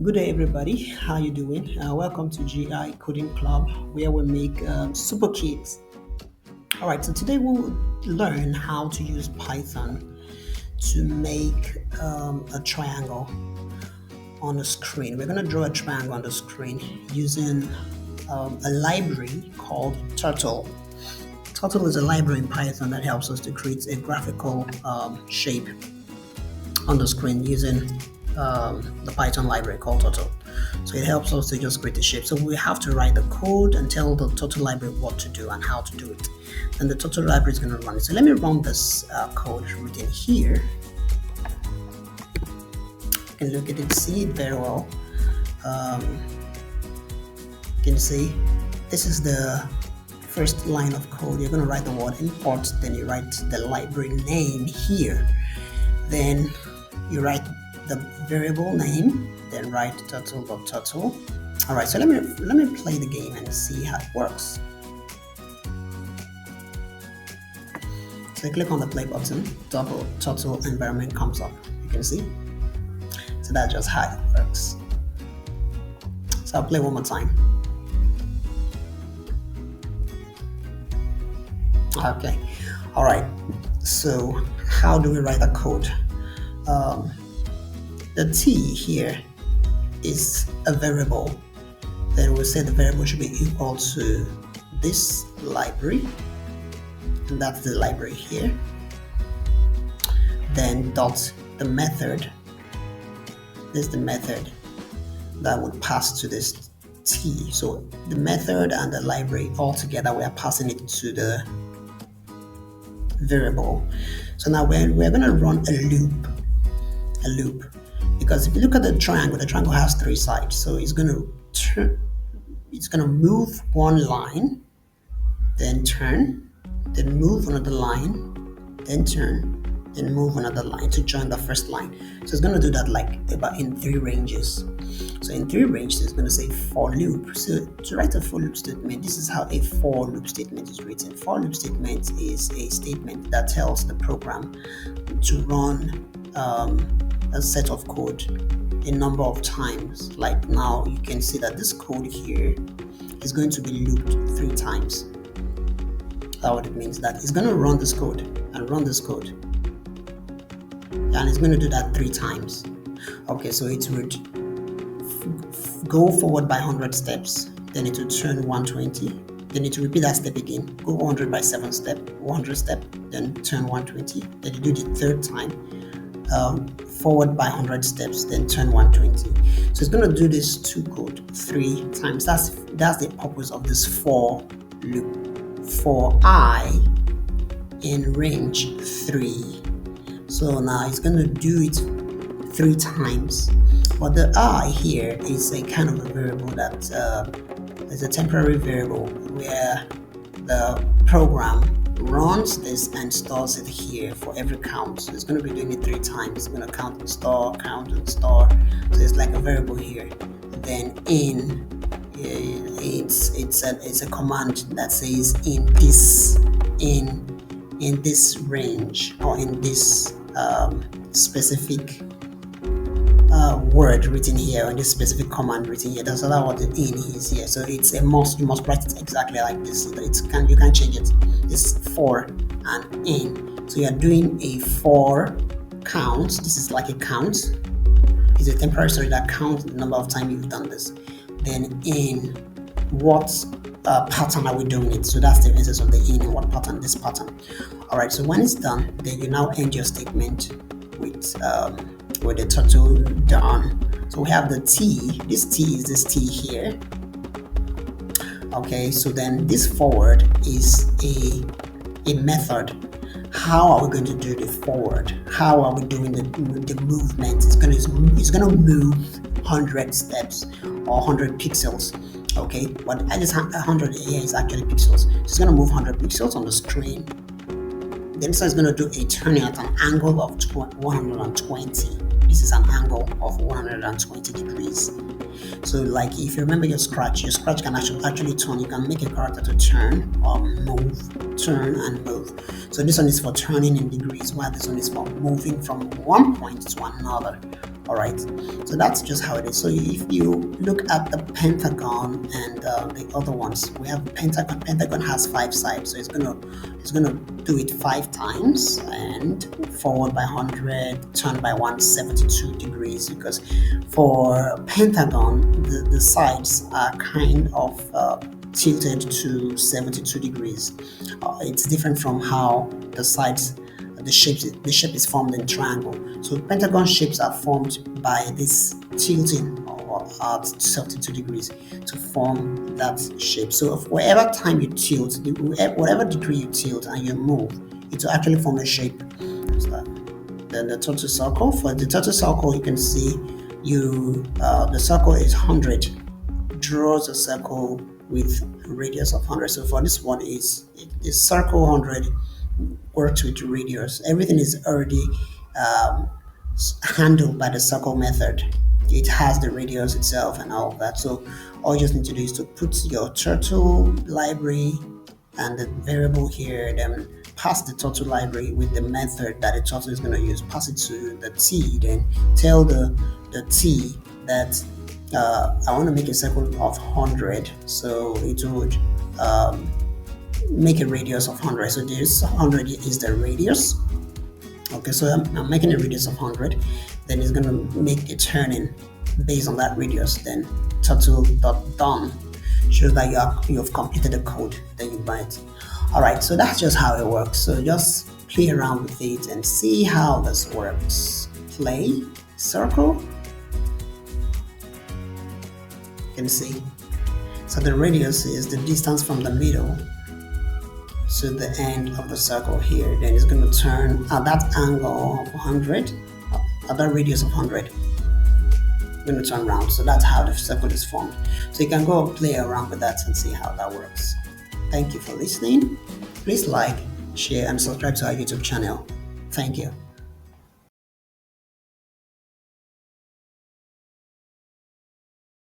Good day, everybody. How you doing? Welcome to GI Coding Club, where we make super kids. All right. So today we'll learn how to use Python to make a triangle on the screen. We're going to draw a triangle on the screen using a library called Turtle. Turtle is a library in Python that helps us to create a graphical shape on the screen using the Python library called Turtle. So it helps us to just create the shape. So we have to write the code and tell the Turtle library what to do and how to do it. And the Turtle library is going to run it. So let me run this code written here. You can look at it, see it very well. You can see this is the first line of code. You're going to write the word import, then you write the library name here. Then you write the variable name, then write turtle.turtle. All right, so let me play the game and see how it works. So I click on the play button, double turtle environment comes up. You can see. So that's just how it works. So I'll play one more time. Okay, all right. So how do we write a code? The T here is a variable. Then we'll say the variable should be equal to this library, and that's the library here. Then dot the method. This is the method that would pass to this T. So the method and the library all together, we are passing it to the variable. So now we're going to run a loop, because if you look at the triangle has three sides. So it's going to move one line, then turn, then move another line, then turn, then move another line to join the first line. So it's going to do that like about in three ranges. So in three ranges, it's going to say for loop. So to write a for loop statement, this is how a for loop statement is written. For loop statement is a statement that tells the program to run a set of code a number of times. Like now, you can see that this code here is going to be looped 3 times. That's what it means, that it's going to run this code and run this code. And it's going to do that 3 times. Okay, so it would go forward by 100 steps, then it would turn 120, then it will repeat that step again, go 100 by 100 step, then turn 120, then you do the third time, forward by 100 steps, then turn 120. So it's going to do this to code 3 times. That's the purpose of this for loop. For I in range 3. So now it's going to do it 3 times. But the I here is a kind of a variable that is a temporary variable where the program runs this and stores it here for every count. So it's going to be doing it 3 times. It's going to count and store, count and store. So it's like a variable here. Then in, it's a command that says in this range, or in this specific word written here, or this specific command written here. That's what the in is here. So it's a must. You must write it exactly like this. You can't change it. It's for and in. So you are doing a for count. This is like a count. It's a temporary story that counts the number of times you've done this. Then in what pattern are we doing it? So that's the essence of the in what pattern, this pattern. All right. So when it's done, then you now end your statement with the turtle done. So we have the T. This T is this T here. Okay, so then this forward is a method. How are we going to do the forward? How are we doing the movement? It's gonna move 100 steps or 100 pixels. Okay, but I just have 100 here is actually pixels. So it's gonna move 100 pixels on the screen. Then so it's gonna do a turning at an angle of 120. This is an angle of 120 degrees. So like if you remember your scratch can actually turn. You can make a character to turn or move, turn and move. So this one is for turning in degrees, while this one is for moving from one point to another. All right, so that's just how it is. So if you look at the pentagon and the other ones, we have pentagon. Pentagon has 5 sides, so it's gonna do it 5 times, and forward by 100, turn by 172 degrees. Because for pentagon, the sides are kind of tilted to 72 degrees. It's different from how the sides, the shape is formed in triangle. So pentagon shapes are formed by this tilting or at 72 degrees to form that shape. So wherever time you tilt, whatever degree you tilt and you move, it will actually form a shape. So then the total circle. For the total circle, you can see the circle is 100. Draws a circle with a radius of 100. So for this one is circle 100 works with radius. Everything is already handled by the circle method. It has the radius itself and all of that. So all you just need to do is to put your turtle library and the variable here, then pass the turtle library with the method that the turtle is going to use. Pass it to the T, then tell the T that I want to make a circle of 100. So it would make a radius of 100. So this 100 is the radius. Okay, so I'm making a radius of 100. Then it's going to make a turning based on that radius. Then turtle.done shows that you have completed the code. Then you buy it. All right, so that's just how it works. So just play around with it and see how this works. Play circle. You can see. So the radius is the distance from the middle to the end of the circle here. Then it's going to turn at that angle of 100, at that radius of 100. It's going to turn around. So that's how the circle is formed. So you can go play around with that and see how that works. Thank you for listening. Please like, share, and subscribe to our YouTube channel. Thank you.